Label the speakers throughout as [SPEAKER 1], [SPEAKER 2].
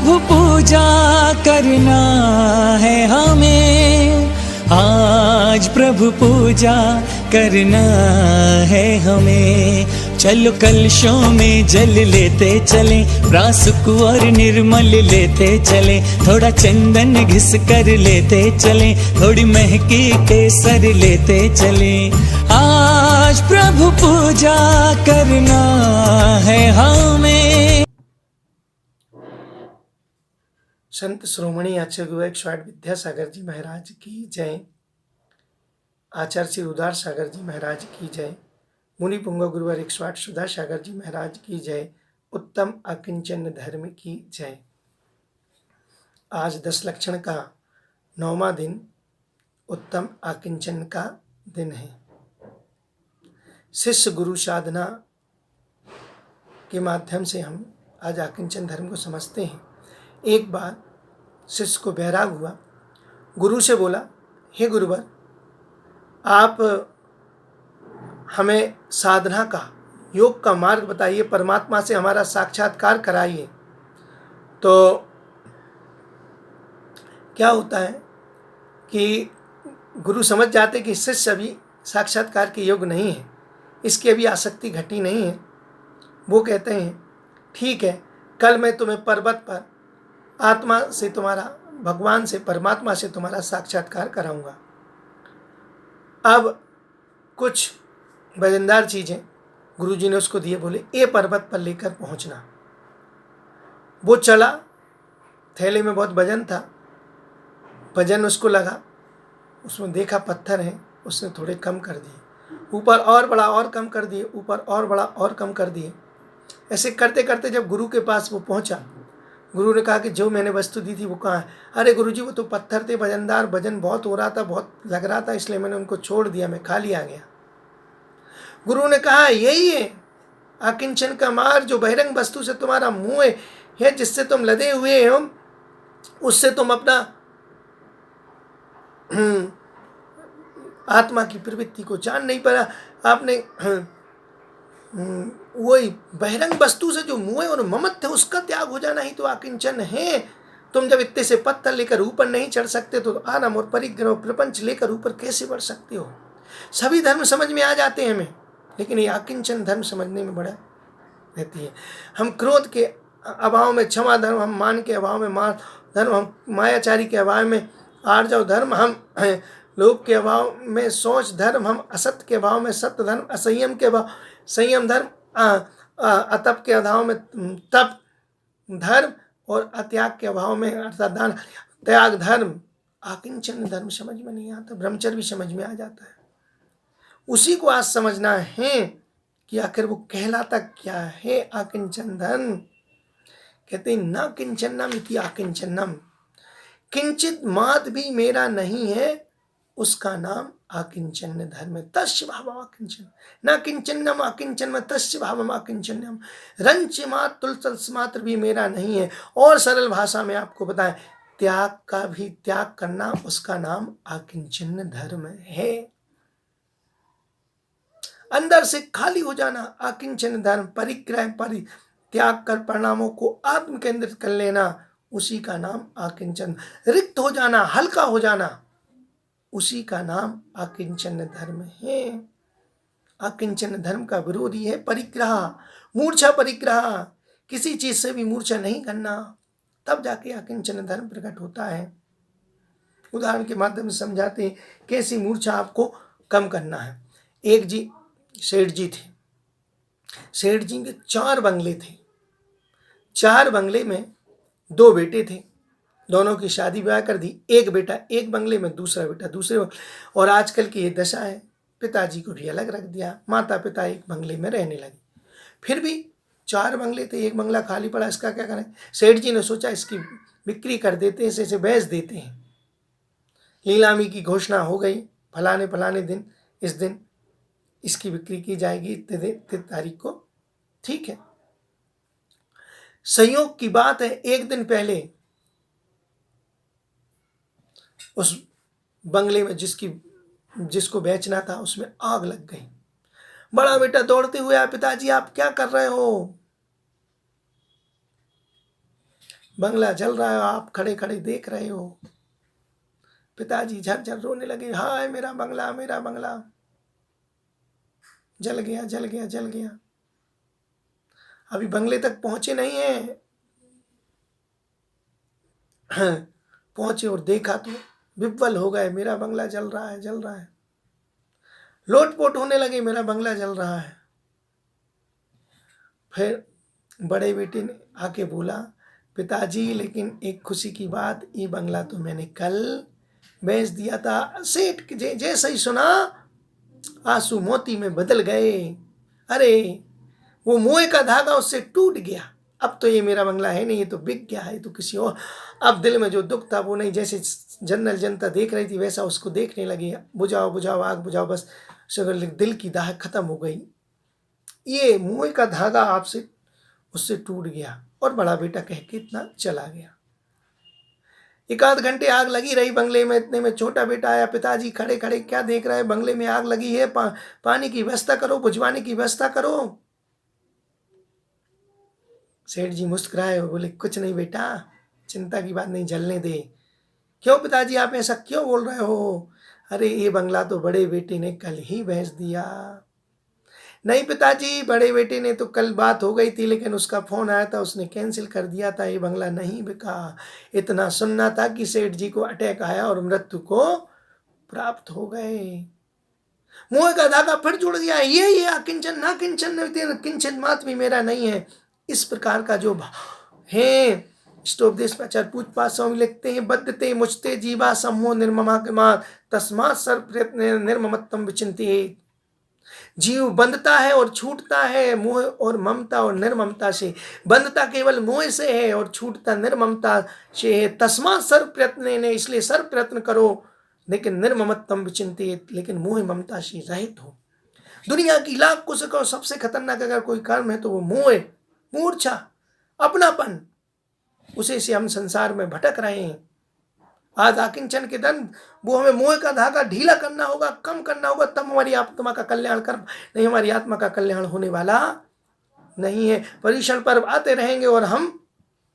[SPEAKER 1] प्रभु पूजा करना है हमें, आज प्रभु पूजा करना है हमें। चलो कलशों में जल लेते चले, प्रासुकु और निर्मल लेते चले, थोड़ा चंदन घिस कर लेते चले, थोड़ी महकी केसर लेते चले, आज प्रभु पूजा करना है हमें।
[SPEAKER 2] संत श्रोमणी आचार्य गुरु 108 विद्यासागर जी महाराज की जय। आचार्य श्री उदार सागर जी महाराज की जय। मुनि पुंग गुरुवर 108 सुधा सागर जी महाराज की जय। उत्तम अकिंचन धर्म की जय। आज 10 लक्षण का 9वां दिन उत्तम अकिंचन का दिन है। शिष्य गुरु साधना के माध्यम से हम आज अकिंचन धर्म को समझते हैं। एक बार शिष्य को बैराग हुआ, गुरु से बोला, हे गुरुवर, आप हमें साधना का, योग का मार्ग बताइए, परमात्मा से हमारा साक्षात्कार कराइए। तो क्या होता है कि गुरु समझ जाते कि शिष्य अभी साक्षात्कार के योग्य नहीं है, इसकी अभी आसक्ति घटी नहीं है। वो कहते हैं, ठीक है, कल मैं तुम्हें पर्वत पर आत्मा से तुम्हारा, भगवान से, परमात्मा से तुम्हारा साक्षात्कार कराऊंगा। अब कुछ वजनदार चीज़ें गुरुजी ने उसको दिए, बोले ये पर्वत पर लेकर पहुंचना। वो चला, थैले में बहुत वजन था, वजन उसको लगा, उसमें देखा पत्थर है, उसने थोड़े कम कर दिए, ऊपर और बड़ा और कम कर दिए, ऊपर और बड़ा और कम कर दिए। ऐसे करते करते जब गुरु के पास वो पहुंचा, गुरु ने कहा कि जो मैंने वस्तु दी थी वो कहाँ है? अरे गुरुजी, वो तो पत्थर थे वजनदार, वजन बहुत हो रहा था, बहुत लग रहा था, इसलिए मैंने उनको छोड़ दिया, मैं खाली आ गया। गुरु ने कहा, यही है अकिंचन का मार्ग, जो बहिरंग वस्तु से तुम्हारा मुंह है, जिससे तुम लदे हुए हो, उससे तुम अपना आत्मा की प्रवृत्ति को जान नहीं पाया। आपने वही बहिरंग वस्तु से जो मुंह और ममत्व है, उसका त्याग हो जाना ही तो अकिंचन है। तुम जब इतने से पत्थर लेकर ऊपर नहीं चढ़ सकते तो आनम और परिग्रह प्रपंच लेकर ऊपर कैसे बढ़ सकते हो? सभी धर्म समझ में आ जाते हैं हमें, लेकिन ये अकिंचन धर्म समझने में बड़ा रहती है। हम क्रोध के अभाव में क्षमा धर्म, हम मान के अभाव में मान धर्म, हम मायाचारी के अभाव में आर्जव धर्म, हम लोभ के अभाव में सोच धर्म, हम असत्य के अभाव में सत्य धर्म, असंयम के अभाव संयम धर्म, अतप के अभाव में तप धर्म, और अत्याग के अभाव में अर्थात दान त्याग धर्म। अकिंचन धर्म समझ में नहीं आता, ब्रह्मचर्य भी समझ में आ जाता है। उसी को आज समझना है कि आखिर वो कहलाता क्या है अकिंचन धर्म। कहते हैं, न किंचनम इति अकिंचनम, किंचित मात भी मेरा नहीं है, उसका नाम अकिंचन धर्म है। तस्य भावम अकिंचन, न किंचनम अकिंचन तस्य भावम अकिंचनम, रंच मात तुलस मात्र भी मेरा नहीं है। और सरल भाषा में आपको बताएं, त्याग का भी त्याग करना, उसका नाम अकिंचन धर्म है। अंदर से खाली हो जाना अकिंचन धर्म, परिग्रह परित्याग कर परिणामों को आत्म केंद्रित कर लेना, उसी का नाम अकिंचन। रिक्त हो जाना, हल्का हो जाना, उसी का नाम अकिंचन धर्म है। अकिंचन धर्म का विरोधी है परिग्रह, मूर्छा परिग्रह। किसी चीज से भी मूर्छा नहीं करना, तब जाके अकिंचन धर्म प्रकट होता है। उदाहरण के माध्यम से समझाते हैं कैसी मूर्छा आपको कम करना है। एक जी सेठ जी थे, सेठ जी के 4 बंगले थे। 4 बंगले में 2 बेटे थे, दोनों की शादी ब्याह कर दी। एक बेटा एक बंगले में, दूसरा बेटा दूसरे बंगले। और आजकल की ये दशा है, पिताजी को भी अलग रख दिया, माता पिता एक बंगले में रहने लगे। फिर भी 4 बंगले थे, एक बंगला खाली पड़ा, इसका क्या करें? सेठ जी ने सोचा इसकी बिक्री कर देते हैं, इसे बेच देते हैं। नीलामी की घोषणा हो गई, फलाने फलाने दिन, इस दिन इसकी बिक्री की जाएगी, इतने तारीख को। ठीक है, संयोग की बात है, एक दिन पहले उस बंगले में जिसको बेचना था, उसमें आग लग गई। बड़ा बेटा दौड़ते हुए आया, पिताजी आप क्या कर रहे हो? बंगला जल रहा है, आप खड़े खड़े देख रहे हो। पिताजी झरझर रोने लगे, हाय मेरा बंगला, मेरा बंगला जल गया, जल गया, जल गया। अभी बंगले तक पहुंचे नहीं है, पहुंचे और देखा तो विह्वल हो गए, मेरा बंगला जल रहा है, जल रहा है। लोटपोट होने लगे, मेरा बंगला जल रहा है। फिर बड़े बेटे ने आके बोला, पिताजी लेकिन एक खुशी की बात, ये बंगला तो मैंने कल बेच दिया था। सेठ जैसे ही सुना आंसू मोती में बदल गए। अरे वो मोह का धागा उससे टूट गया, अब तो ये मेरा बंगला है नहीं, ये तो बिक गया है, तो किसी और। अब दिल में जो दुख था वो नहीं, जैसे जनरल जनता देख रही थी वैसा उसको देखने लगी। बुझाओ बुझाओ आग बुझाओ, बस दिल की दाह खत्म हो गई। ये मोह का धागा आपसे उससे टूट गया। और बड़ा बेटा कह के इतना चला गया। एक आध घंटे आग लगी रही बंगले में। इतने में छोटा बेटा आया, पिताजी खड़े खड़े क्या देख रहे हैं, बंगले में आग लगी है, पानी की व्यवस्था करो, बुझवाने की व्यवस्था करो। सेठ जी मुस्कुराए और बोले, कुछ नहीं बेटा, चिंता की बात नहीं, जलने दे। क्यों पिताजी आप ऐसा क्यों बोल रहे हो? अरे ये बंगला तो बड़े बेटे ने कल ही बेच दिया। नहीं पिताजी, बड़े बेटे ने तो कल बात हो गई थी, लेकिन उसका फोन आया था, उसने कैंसिल कर दिया था, ये बंगला नहीं बिका। इतना सुनना था कि सेठ जी को अटैक आया और मृत्यु को प्राप्त हो गए। मोह का धागा फिर जुड़ गया। ये अकिंचन ना किंचन किंचन मात भी मेरा नहीं है। इस प्रकार का जो है, स्टोपदेश आचार्य पूजपाठ स्वामी लिखते हैं, बद्धते मुचते जीवा सम्मोह निर्ममा के मार तस्मात् सर्व प्रयत्न निर्ममत्तम विचिंते। जीव बंधता है और छूटता है मोह और ममता और निर्ममता से। बंधता केवल मोह से है और छूटता निर्ममता से है। तस्मात् सर्व प्रयत्न ने, इसलिए सर्व प्रयत्न करो, लेकिन निर्ममत्तम विचिंतित, लेकिन मोह ममता से रहित हो। दुनिया की लाख को सको सबसे खतरनाक अगर कोई कर्म है तो वो मोह, मूर्छा, अपनापन, उसे से हम संसार में भटक रहे हैं। आज आकिंचन के दिन वो हमें मोह का धागा ढीला करना होगा, कम करना होगा, तब हमारी आत्मा का कल्याण कर, नहीं हमारी आत्मा का कल्याण होने वाला नहीं है। पर्युषण पर्व आते रहेंगे और हम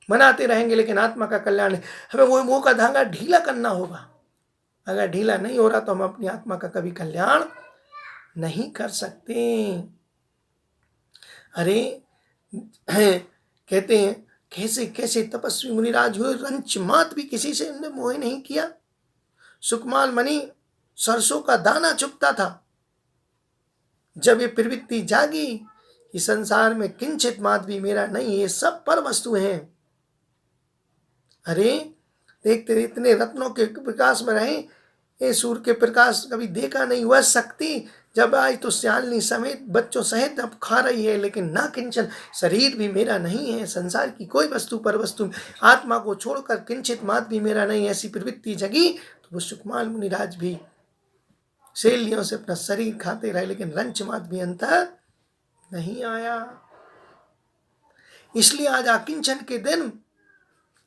[SPEAKER 2] मनाते रहेंगे, लेकिन आत्मा का कल्याण हमें वो मोह का धागा ढीला करना होगा। अगर ढीला नहीं हो रहा तो हम अपनी आत्मा का कभी कल्याण नहीं कर सकते। अरे कहते हैं, कैसे कैसे तपस्वी मुनिराज हुए, रंच मात भी किसी से उन्होंने मोह नहीं किया। सुकमाल मणि सरसों का दाना चुपता था। जब ये प्रवृत्ति जागी कि संसार में किंचित मात भी मेरा नहीं, ये सब पर वस्तु हैं। अरे देखते इतने रत्नों के प्रकाश में रहे, ये सूर्य के प्रकाश कभी देखा नहीं। वह शक्ति जब आई तो श्यालिनी समेत बच्चों सहित अब खा रही है, लेकिन ना किंचन, शरीर भी मेरा नहीं है, संसार की कोई वस्तु पर वस्तु, आत्मा को छोड़कर किंचित मात भी मेरा नहीं। ऐसी प्रवृत्ति जगी तो वो सुकमाल मुनिराज भी शैलियों से अपना शरीर खाते रहे, लेकिन रंच मात भी अंतर नहीं आया। इसलिए आज आकिंचन के दिन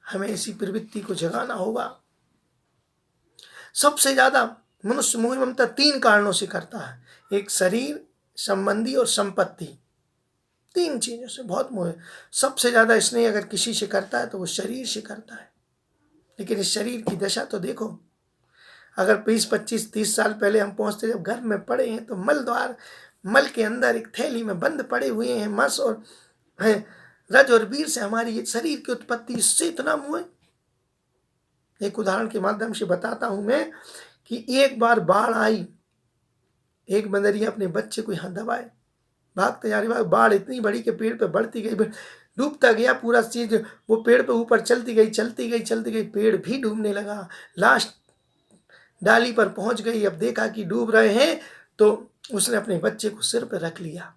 [SPEAKER 2] हमें ऐसी प्रवृत्ति को जगाना होगा। सबसे ज्यादा मनुष्य मोह ममता 3 कारणों से करता है। एक शरीर संबंधी और संपत्ति, 3 चीजों से बहुत मोह। सबसे ज्यादा स्नेह अगर किसी से करता है तो वो शरीर से करता है। लेकिन इस शरीर की दशा तो देखो, अगर 20, 25, 30 साल पहले हम पहुंचते, जब घर में पड़े हैं तो मल के अंदर एक थैली में बंद पड़े हुए हैं मस और रज और वीर से हमारी शरीर की उत्पत्ति, इससे इतना मोह। एक उदाहरण के माध्यम से बताता हूं मैं कि एक बार बाढ़ आई, एक बंदरिया अपने बच्चे को यहाँ दबाए, भागते जा रही, बाढ़ इतनी बड़ी कि पेड़ पे बढ़ती गई, डूबता गया पूरा चीज, वो पेड़ पे ऊपर चलती गई, पेड़ भी डूबने लगा। लास्ट डाली पर पहुंच गई, अब देखा कि डूब रहे हैं तो उसने अपने बच्चे को सिर पर रख लिया।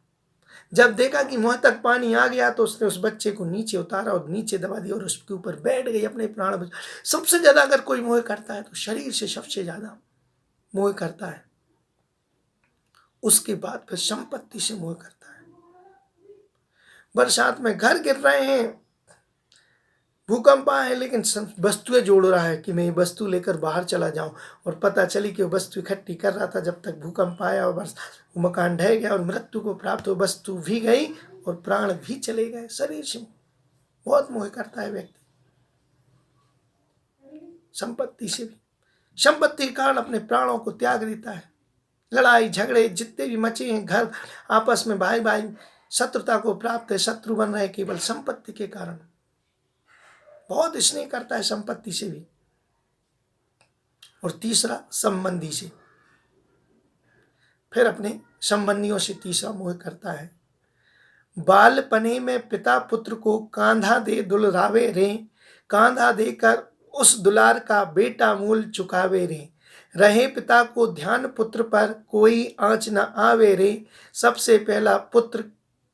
[SPEAKER 2] जब देखा कि मुंह तक पानी आ गया तो उसने उस बच्चे को नीचे उतारा और नीचे दबा दिया और उसके ऊपर बैठ गई, अपने प्राण बचा। सबसे ज्यादा अगर कोई मोह करता है तो शरीर से सबसे ज्यादा मोह करता है, उसके बाद फिर संपत्ति से मोह करता है। बरसात में घर गिर रहे हैं, भूकंप आए, लेकिन वस्तुएं जोड़ रहा है कि मैं ये वस्तु लेकर बाहर चला जाऊं, और पता चली कि वो वस्तु इकट्ठी कर रहा था जब तक भूकंप आया और वो मकान ढह गया और मृत्यु को प्राप्त हो, वस्तु भी गई और प्राण भी चले गए। शरीर से बहुत मोह करता है व्यक्ति। संपत्ति से भी। संपत्ति के कारण अपने प्राणों को त्याग देता है। लड़ाई झगड़े जितने भी मचे हैं, घर आपस में भाई भाई शत्रुता को प्राप्त है, शत्रु बन रहे केवल संपत्ति के कारण। बहुत स्नेह करता है संपत्ति से भी। और तीसरा संबंधी से, फिर अपने संबंधियों से तीसरा मोह करता है। बालपने में पिता पुत्र को कांधा दे दुलरावे रे, कांधा देकर उस दुलार का बेटा मूल चुकावे रे। रहे पिता को ध्यान पुत्र पर, कोई आँच न आवे रे। सबसे पहला पुत्र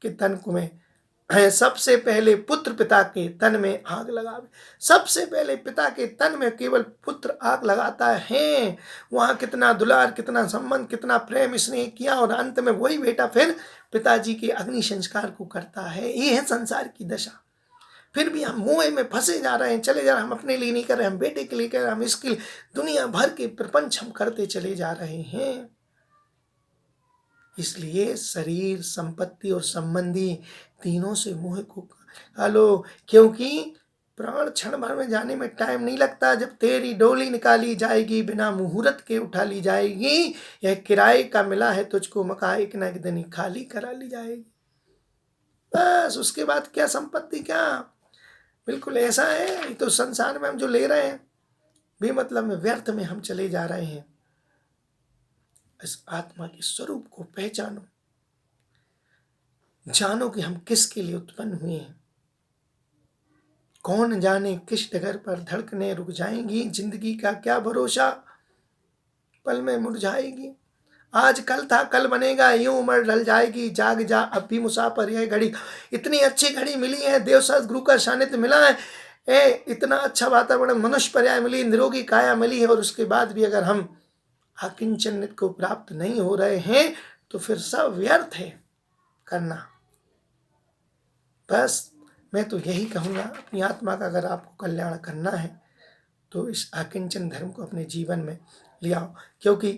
[SPEAKER 2] के तन में है, सबसे पहले पुत्र पिता के तन में आग लगावे। सबसे पहले पिता के तन में केवल पुत्र आग लगाता है। वहाँ कितना दुलार, कितना संबंध, कितना प्रेम स्नेह किया, और अंत में वही बेटा फिर पिताजी के अग्नि संस्कार को करता है। ये है संसार की दशा। फिर भी हम मोह में फंसे जा रहे हैं, चले जा रहे हैं। हम अपने लिए नहीं कर रहे, हम बेटे के लिए कर रहे हैं, हम इसके लिए दुनिया भर के प्रपंच हम करते चले जा रहे हैं। इसलिए शरीर, संपत्ति और संबंधी तीनों से मोह को हटालो, क्योंकि प्राण क्षण भर में जाने में टाइम नहीं लगता। जब तेरी डोली निकाली जाएगी, बिना मुहूर्त के उठा ली जाएगी। यह किराए का मिला है तुझको मकान, एक न एक दिन खाली करा ली जाएगी। बस उसके बाद क्या संपत्ति, क्या बिल्कुल ऐसा है। तो संसार में हम जो ले रहे हैं बेमतलब में, व्यर्थ में हम चले जा रहे हैं। इस आत्मा के स्वरूप को पहचानो, जानो कि हम किसके लिए उत्पन्न हुए हैं। कौन जाने किस डगर पर धड़कने रुक जाएंगी, जिंदगी का क्या भरोसा पल में मुरझाएगी। आज कल था कल बनेगा, यूं उम्र ढल जाएगी। जाग जा अब भी मुसाफिर, यह घड़ी इतनी अच्छी घड़ी मिली है, देव गुरु का सानिध्य मिला है, इतना अच्छा वातावरण, मनुष्य पर्याय मिली, निरोगी काया मिली है, और उसके बाद भी अगर हम अकिंचन को प्राप्त नहीं हो रहे हैं तो फिर सब व्यर्थ है करना। बस मैं तो यही कहूँगा, अपनी आत्मा का अगर आपको कल्याण करना है तो इस अकिंचन धर्म को अपने जीवन में ले आओ। क्योंकि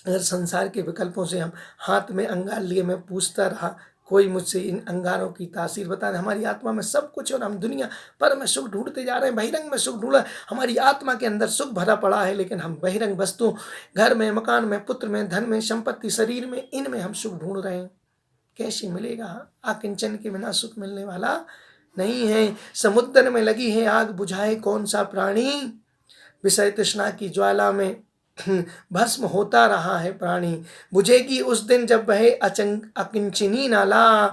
[SPEAKER 2] अगर संसार के विकल्पों से हम हाथ में अंगार लिए मैं पूछता रहा, कोई मुझसे इन अंगारों की तासीर बता दे। हमारी आत्मा में सब कुछ है और हम दुनिया पर में सुख ढूंढते जा रहे हैं, बहिरंग में सुख ढूंढा। हमारी आत्मा के अंदर सुख भरा पड़ा है, लेकिन हम बहिरंग वस्तु, घर में, मकान में, पुत्र में, धन में, संपत्ति, शरीर में, इनमें हम सुख ढूंढ रहे हैं। कैसे मिलेगा? आकिंचन के बिना सुख मिलने वाला नहीं है। समुद्र में लगी है आग, बुझाए कौन सा प्राणी। विषय तृष्णा की ज्वाला में भस्म होता रहा है प्राणी। बुझेगी उस दिन जब वह अकिंचनी नाला,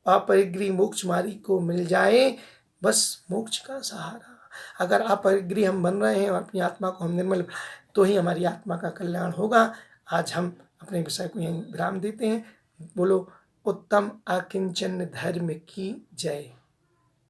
[SPEAKER 2] अपरिग्रही मोक्ष मारी को मिल जाए बस मोक्ष का सहारा। अगर अपरिग्रही हम बन रहे हैं और अपनी आत्मा को हम निर्मल, तो ही हमारी आत्मा का कल्याण होगा। आज हम अपने विषय को यहीं विराम देते हैं। बोलो उत्तम अकिंचन धर्म की जय।